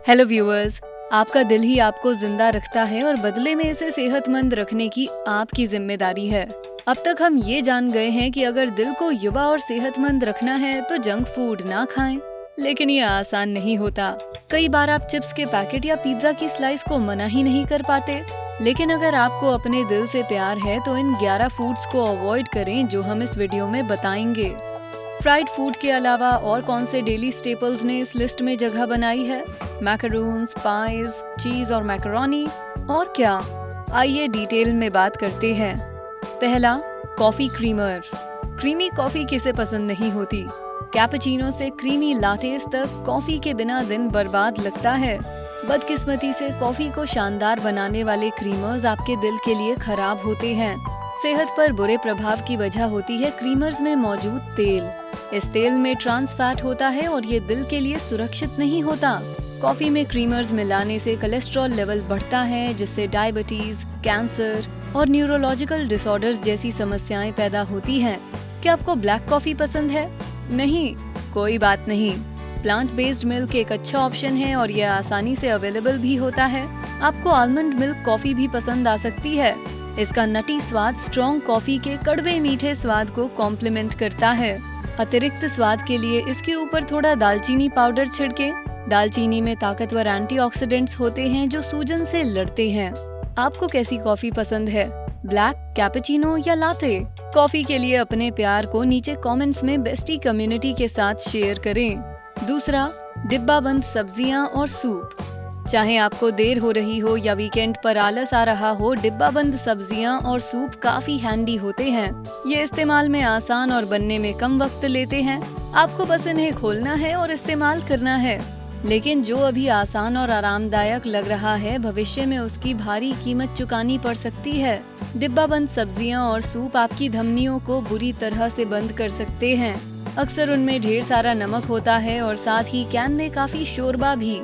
Hello viewers, आपका दिल ही आपको जिंदा रखता है और बदले में इसे सेहतमंद रखने की आपकी जिम्मेदारी है। अब तक हम ये जान गए हैं कि अगर दिल को युवा और सेहतमंद रखना है तो जंक फूड ना खाएं, लेकिन ये आसान नहीं होता। कई बार आप चिप्स के पैकेट या पिज्जा की स्लाइस को मना ही नहीं कर पाते, लेकिन अगर आपको अपने दिल से प्यार है तो इन 11 फूड्स को अवॉइड करें जो हम इस वीडियो में बताएंगे। फ्राइड फूड के अलावा और कौन से डेली स्टेपल्स ने इस लिस्ट में जगह बनाई है? मैकरून्स, पाइज, चीज और मैकरोनी और क्या? आइए डिटेल में बात करते हैं। पहला, कॉफी क्रीमर। क्रीमी कॉफी किसे पसंद नहीं होती? कैपुचिनो से क्रीमी लाटेस तक कॉफी के बिना दिन बर्बाद लगता है। बदकिस्मती से कॉफी को शानदार बनाने वाले क्रीमर्स आपके दिल के लिए खराब होते हैं। सेहत पर बुरे प्रभाव की वजह होती है क्रीमर्स में मौजूद तेल। इस तेल में ट्रांस फैट होता है और ये दिल के लिए सुरक्षित नहीं होता। कॉफी में क्रीमर्स मिलाने से कोलेस्ट्रॉल लेवल बढ़ता है, जिससे डायबिटीज, कैंसर और न्यूरोलॉजिकल डिसऑर्डर्स जैसी समस्याएं पैदा होती हैं। क्या आपको ब्लैक कॉफी पसंद है? नहीं, कोई बात नहीं। प्लांट बेस्ड मिल्क एक अच्छा ऑप्शन है और यह आसानी से अवेलेबल भी होता है। आपको आलमंड मिल्क कॉफी भी पसंद आ सकती है। इसका नटी स्वाद स्ट्रॉन्ग कॉफी के कड़वे मीठे स्वाद को कॉम्प्लीमेंट करता है। अतिरिक्त स्वाद के लिए इसके ऊपर थोड़ा दालचीनी पाउडर छिड़कें। दालचीनी में ताकतवर एंटीऑक्सीडेंट्स होते हैं जो सूजन से लड़ते हैं। आपको कैसी कॉफी पसंद है? ब्लैक, कैपुचिनो या लाटे? कॉफी के लिए अपने प्यार को नीचे कमेंट्स में बेस्टी कम्युनिटी के साथ शेयर करें। दूसरा, डिब्बाबंद सब्जियां और सूप। चाहे आपको देर हो रही हो या वीकेंड पर आलस आ रहा हो, डिब्बाबंद सब्जियां और सूप काफी हैंडी होते हैं। ये इस्तेमाल में आसान और बनने में कम वक्त लेते हैं। आपको बस इन्हें खोलना है और इस्तेमाल करना है। लेकिन जो अभी आसान और आरामदायक लग रहा है, भविष्य में उसकी भारी कीमत चुकानी पड़ सकती है। डिब्बाबंद सब्जियां और सूप आपकी धमनियों को बुरी तरह से बंद कर सकते हैं। अक्सर उनमें ढेर सारा नमक होता है और साथ ही कैन में काफी शोरबा भी।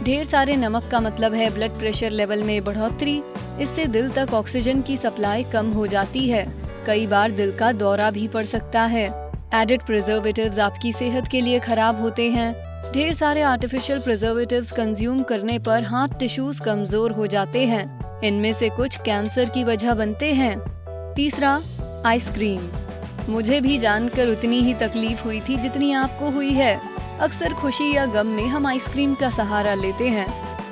ढेर सारे नमक का मतलब है ब्लड प्रेशर लेवल में बढ़ोतरी। इससे दिल तक ऑक्सीजन की सप्लाई कम हो जाती है। कई बार दिल का दौरा भी पड़ सकता है। एडेड प्रिजर्वेटिव्स आपकी सेहत के लिए खराब होते हैं। ढेर सारे आर्टिफिशियल प्रिजर्वेटिव्स कंज्यूम करने पर हार्ट टिश्यूज कमजोर हो जाते हैं। इनमें से कुछ कैंसर की वजह बनते हैं। तीसरा, आइसक्रीम। मुझे भी जानकर उतनी ही तकलीफ हुई थी जितनी आपको हुई है। अक्सर खुशी या गम में हम आइसक्रीम का सहारा लेते हैं।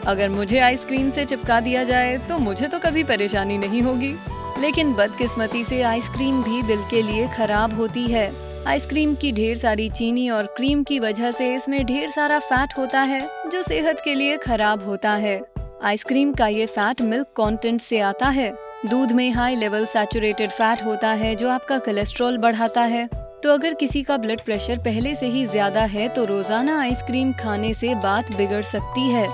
अगर मुझे आइसक्रीम से चिपका दिया जाए तो मुझे तो कभी परेशानी नहीं होगी, लेकिन बदकिस्मती से आइसक्रीम भी दिल के लिए खराब होती है। आइसक्रीम की ढेर सारी चीनी और क्रीम की वजह से इसमें ढेर सारा फैट होता है जो सेहत के लिए खराब होता है। आइसक्रीम का ये फैट मिल्क कंटेंट से आता है। दूध में हाई लेवल सैचुरेटेड फैट होता है जो आपका कोलेस्ट्रॉल बढ़ाता है। तो अगर किसी का ब्लड प्रेशर पहले से ही ज्यादा है तो रोजाना आइसक्रीम खाने से बात बिगड़ सकती है।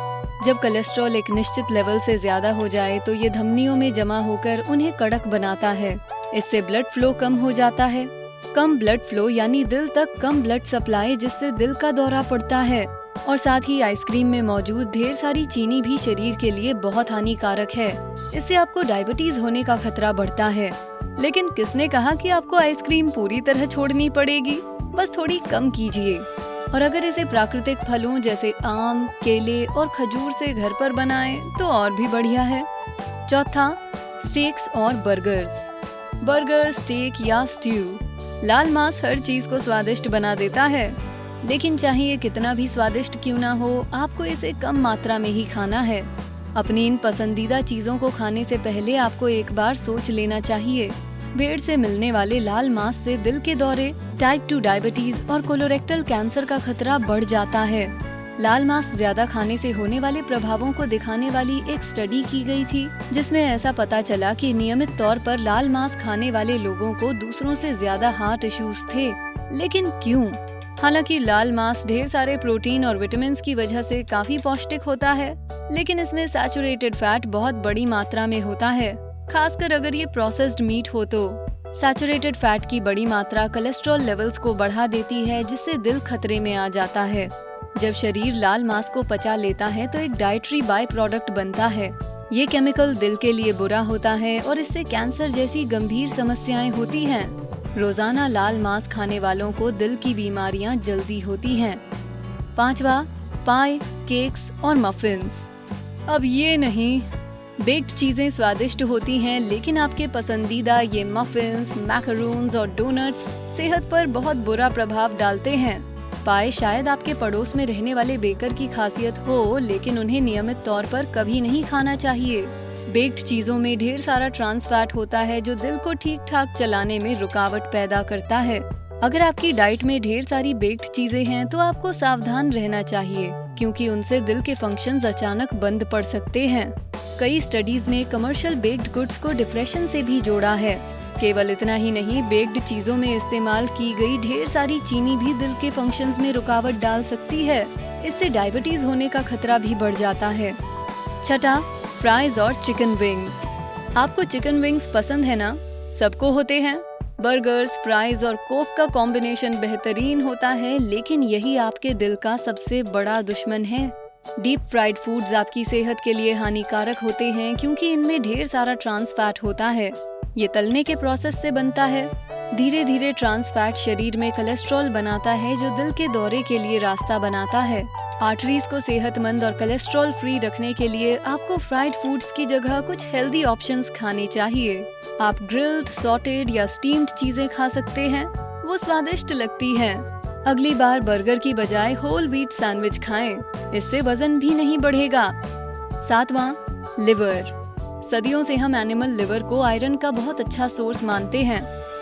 जब कोलेस्ट्रॉल एक निश्चित लेवल से ज्यादा हो जाए तो ये धमनियों में जमा होकर उन्हें कड़क बनाता है। इससे ब्लड फ्लो कम हो जाता है। कम ब्लड फ्लो यानी दिल तक कम ब्लड सप्लाई, जिससे दिल का दौरा पड़ता है। और साथ ही आइसक्रीम में मौजूद ढेर सारी चीनी भी शरीर के लिए बहुत हानिकारक है। इससे आपको डायबिटीज होने का खतरा बढ़ता है। लेकिन किसने कहा कि आपको आइसक्रीम पूरी तरह छोड़नी पड़ेगी? बस थोड़ी कम कीजिए। और अगर इसे प्राकृतिक फलों जैसे आम, केले और खजूर से घर पर बनाएं तो और भी बढ़िया है। चौथा, स्टेक्स और बर्गर्स। बर्गर, स्टेक या स्ट्यू, लाल मांस हर चीज को स्वादिष्ट बना देता है। लेकिन चाहे ये कितना भी स्वादिष्ट क्यों ना हो, आपको इसे कम मात्रा में ही खाना है। अपनी इन पसंदीदा चीजों को खाने से पहले आपको एक बार सोच लेना चाहिए। भेड़ से मिलने वाले लाल मांस से दिल के दौरे, टाइप 2 डायबिटीज और कोलोरेक्टल कैंसर का खतरा बढ़ जाता है। लाल मांस ज्यादा खाने से होने वाले प्रभावों को दिखाने वाली एक स्टडी की गई थी, जिसमें ऐसा पता चला कि नियमित तौर पर लाल मांस खाने वाले लोगों को दूसरों से ज्यादा हार्ट इश्यूज थे। लेकिन क्यों? हालांकि लाल मांस ढेर सारे प्रोटीन और विटामिन की वजह से काफी पौष्टिक होता है, लेकिन इसमें सैचुरेटेड फैट बहुत बड़ी मात्रा में होता है, खासकर अगर ये प्रोसेस्ड मीट हो तो। सैचुरेटेड फैट की बड़ी मात्रा कोलेस्ट्रॉल लेवल्स को बढ़ा देती है, जिससे दिल खतरे में आ जाता है। जब शरीर लाल मांस को पचा लेता है तो एक डाइटरी बाय प्रोडक्ट बनता है। ये केमिकल दिल के लिए बुरा होता है और इससे कैंसर जैसी गंभीर समस्याएं होती हैं। रोजाना लाल मांस खाने वालों को दिल की बीमारियां जल्दी होती हैं। पांचवा, पाई, केक्स और मफिन्स। अब ये नहीं, बेक्ड चीजें स्वादिष्ट होती हैं, लेकिन आपके पसंदीदा ये मफिन्स, मैकरून्स और डोनट्स सेहत पर बहुत बुरा प्रभाव डालते हैं। पाए शायद आपके पड़ोस में रहने वाले बेकर की खासियत हो, लेकिन उन्हें नियमित तौर पर कभी नहीं खाना चाहिए। बेक्ड चीजों में ढेर सारा ट्रांस फैट होता है जो दिल को ठीक ठाक चलाने में रुकावट पैदा करता है। अगर आपकी डाइट में ढेर सारी बेक्ड चीजें हैं तो आपको सावधान रहना चाहिए, क्योंकि उनसे दिल के फंक्शंस अचानक बंद पड़ सकते हैं। कई स्टडीज ने कमर्शियल बेक्ड गुड्स को डिप्रेशन से भी जोड़ा है। केवल इतना ही नहीं, बेक्ड चीजों में इस्तेमाल की गई ढेर सारी चीनी भी दिल के फंक्शंस में रुकावट डाल सकती है। इससे डायबिटीज होने का खतरा भी बढ़ जाता है। छठा, फ्राइज और चिकन विंग्स। आपको चिकन विंग्स पसंद है ना? सबको होते हैं। बर्गर्स, फ्राइज और कोक का कॉम्बिनेशन बेहतरीन होता है, लेकिन यही आपके दिल का सबसे बड़ा दुश्मन है। डीप फ्राइड फूड्स आपकी सेहत के लिए हानिकारक होते हैं, क्योंकि इनमें ढेर सारा ट्रांस फैट होता है। ये तलने के प्रोसेस से बनता है। धीरे धीरे ट्रांस फैट शरीर में कोलेस्ट्रॉल बनाता है, जो दिल के दौरे के लिए रास्ता बनाता है। आर्टरीज को सेहतमंद और कोलेस्ट्रॉल फ्री रखने के लिए आपको फ्राइड फूड्स की जगह कुछ हेल्दी ऑप्शंस खाने चाहिए। आप ग्रिल्ड, सॉटेड या स्टीम्ड चीजें खा सकते हैं, वो स्वादिष्ट लगती हैं। अगली बार बर्गर की बजाय होल व्हीट सैंडविच खाएं, इससे वजन भी नहीं बढ़ेगा। सातवां, लिवर। सदियों से हम एनिमल लिवर को आयरन का बहुत अच्छा सोर्स मानते हैं।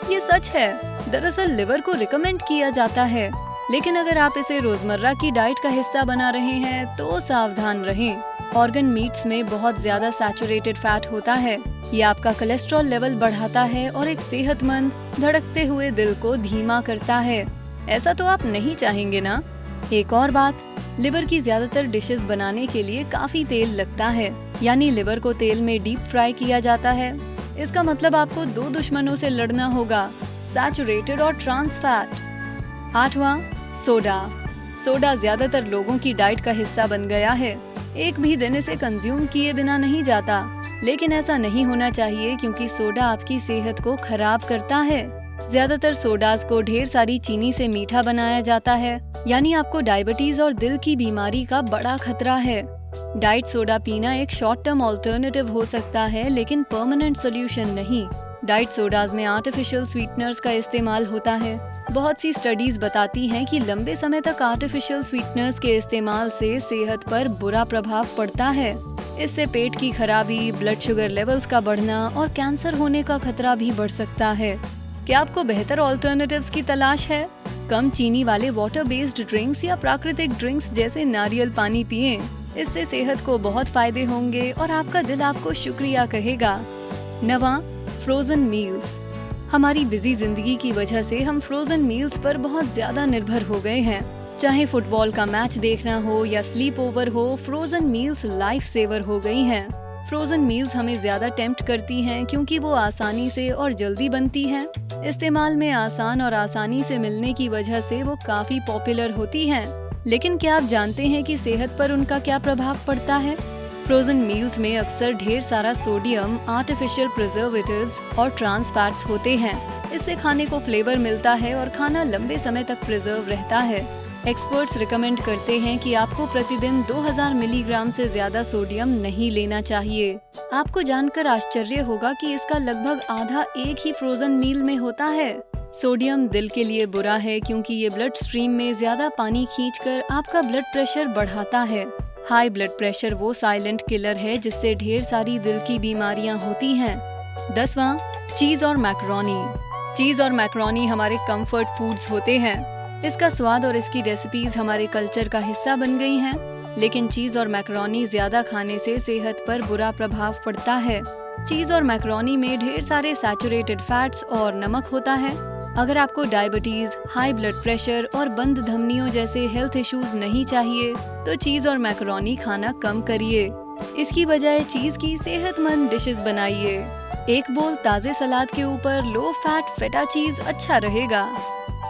ये सच है। दरअसल लिवर को रिकमेंड किया जाता है, लेकिन अगर आप इसे रोजमर्रा की डाइट का हिस्सा बना रहे हैं तो सावधान रहें। ऑर्गन मीट्स में बहुत ज्यादा सैचुरेटेड फैट होता है। ये आपका कोलेस्ट्रॉल लेवल बढ़ाता है और एक सेहतमंद, धड़कते हुए दिल को धीमा करता है। ऐसा तो आप नहीं चाहेंगे ना? एक और बात, लिवर की ज्यादातर डिशेस बनाने के लिए काफी तेल लगता है, यानी लिवर को तेल में डीप फ्राई किया जाता है। इसका मतलब आपको दो दुश्मनों से लड़ना होगा, सैचुरेटेड और ट्रांस फैट। आठवां, सोडा। सोडा ज्यादातर लोगों की डाइट का हिस्सा बन गया है। एक भी दिन इसे कंज्यूम किए बिना नहीं जाता, लेकिन ऐसा नहीं होना चाहिए, क्योंकि सोडा आपकी सेहत को खराब करता है। ज्यादातर सोडास को ढेर सारी चीनी से मीठा बनाया जाता है, यानी आपको डायबिटीज और दिल की बीमारी का बड़ा खतरा है। डाइट सोडा पीना एक शॉर्ट टर्म ऑल्टरनेटिव हो सकता है, लेकिन परमानेंट सोल्यूशन नहीं। डाइट सोडाज में आर्टिफिशियल स्वीटनर्स का इस्तेमाल होता है। बहुत सी स्टडीज बताती हैं कि लंबे समय तक आर्टिफिशियल स्वीटनर्स के इस्तेमाल से सेहत पर बुरा प्रभाव पड़ता है। इससे पेट की खराबी, ब्लड शुगर लेवल्स का बढ़ना और कैंसर होने का खतरा भी बढ़ सकता है। क्या आपको बेहतर ऑल्टरनेटिव्स की तलाश है? कम चीनी वाले वाटर बेस्ड ड्रिंक्स या प्राकृतिक ड्रिंक्स जैसे नारियल पानी पिएं। इससे सेहत को बहुत फायदे होंगे और आपका दिल आपको शुक्रिया कहेगा। नवां, फ्रोजन मील्स। हमारी बिजी जिंदगी की वजह से हम फ्रोजन मील्स पर बहुत ज्यादा निर्भर हो गए हैं। चाहे फुटबॉल का मैच देखना हो या स्लीप ओवर हो, फ्रोजन मील्स लाइफ सेवर हो गई हैं। फ्रोजन मील्स हमें ज्यादा टेम्प्ट करती हैं, क्योंकि वो आसानी से और जल्दी बनती हैं। इस्तेमाल में आसान और आसानी से मिलने की वजह से वो काफी पॉपुलर होती हैं। लेकिन क्या आप जानते हैं कि सेहत पर उनका क्या प्रभाव पड़ता है? फ्रोजन मील्स में अक्सर ढेर सारा सोडियम, आर्टिफिशियल प्रिजर्वेटिव्स और ट्रांस फैट्स होते हैं। इससे खाने को फ्लेवर मिलता है और खाना लंबे समय तक प्रिजर्व रहता है। एक्सपर्ट्स रिकमेंड करते हैं कि आपको प्रतिदिन 2000 मिलीग्राम से ज्यादा सोडियम नहीं लेना चाहिए। आपको जानकर आश्चर्य होगा कि इसका लगभग आधा एक ही फ्रोजन मील में होता है। सोडियम दिल के लिए बुरा है, क्योंकि ये ब्लड स्ट्रीम में ज्यादा पानी खींचकर आपका ब्लड प्रेशर बढ़ाता है। हाई ब्लड प्रेशर वो साइलेंट किलर है जिससे ढेर सारी दिल की बीमारियां होती हैं। 10वां, चीज और मैकरोनी। चीज और मैकरोनी हमारे कंफर्ट फूड्स होते हैं। इसका स्वाद और इसकी रेसिपीज हमारे कल्चर का हिस्सा बन गई हैं। लेकिन चीज और मैकरोनी ज्यादा खाने से सेहत पर बुरा प्रभाव पड़ता है। चीज और मैकरोनी में ढेर सारे सैचुरेटेड फैट्स और नमक होता है। अगर आपको डायबिटीज, हाई ब्लड प्रेशर और बंद धमनियों जैसे हेल्थ इश्यूज नहीं चाहिए, तो चीज और मैकरोनी खाना कम करिए। इसकी बजाय चीज की सेहतमंद डिशेस बनाइए। एक बोल ताजे सलाद के ऊपर लो फैट फेटा चीज अच्छा रहेगा।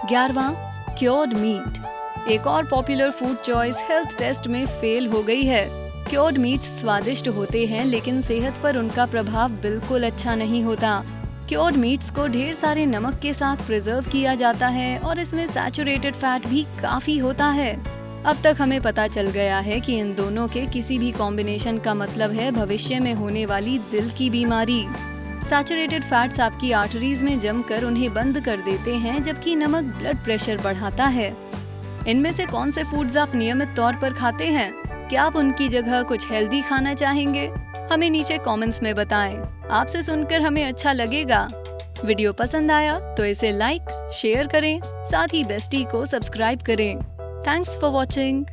11वां, क्योर्ड मीट। एक और popular food choice health test में फेल हो गई है। क्योर्ड मीट्स स्वादिष्ट होते हैं, लेकिन सेहत पर उनका प्रभाव बिल्कुल अच्छा नहीं होता। क्योर्ड मीट्स को ढेर सारे नमक के साथ प्रिजर्व किया जाता है और इसमें सैचुरेटेड फैट भी काफी होता है। अब तक हमें पता चल गया है कि इन दोनों के किसी भी कॉम्बिनेशन का मतलब है भविष्य में होने वाली दिल की बीमारी। सैचुरेटेड फैट्स आपकी आर्टरीज में जमकर उन्हें बंद कर देते हैं, जबकि नमक ब्लड प्रेशर बढ़ाता है। इनमें से कौन से फूड्स आप नियमित तौर पर खाते हैं? क्या आप उनकी जगह कुछ हेल्दी खाना चाहेंगे? हमें नीचे कमेंट्स में बताएं। आपसे सुनकर हमें अच्छा लगेगा। वीडियो पसंद आया तो इसे लाइक, शेयर करें, साथ ही बेस्टी को सब्सक्राइब करें। Thanks for watching.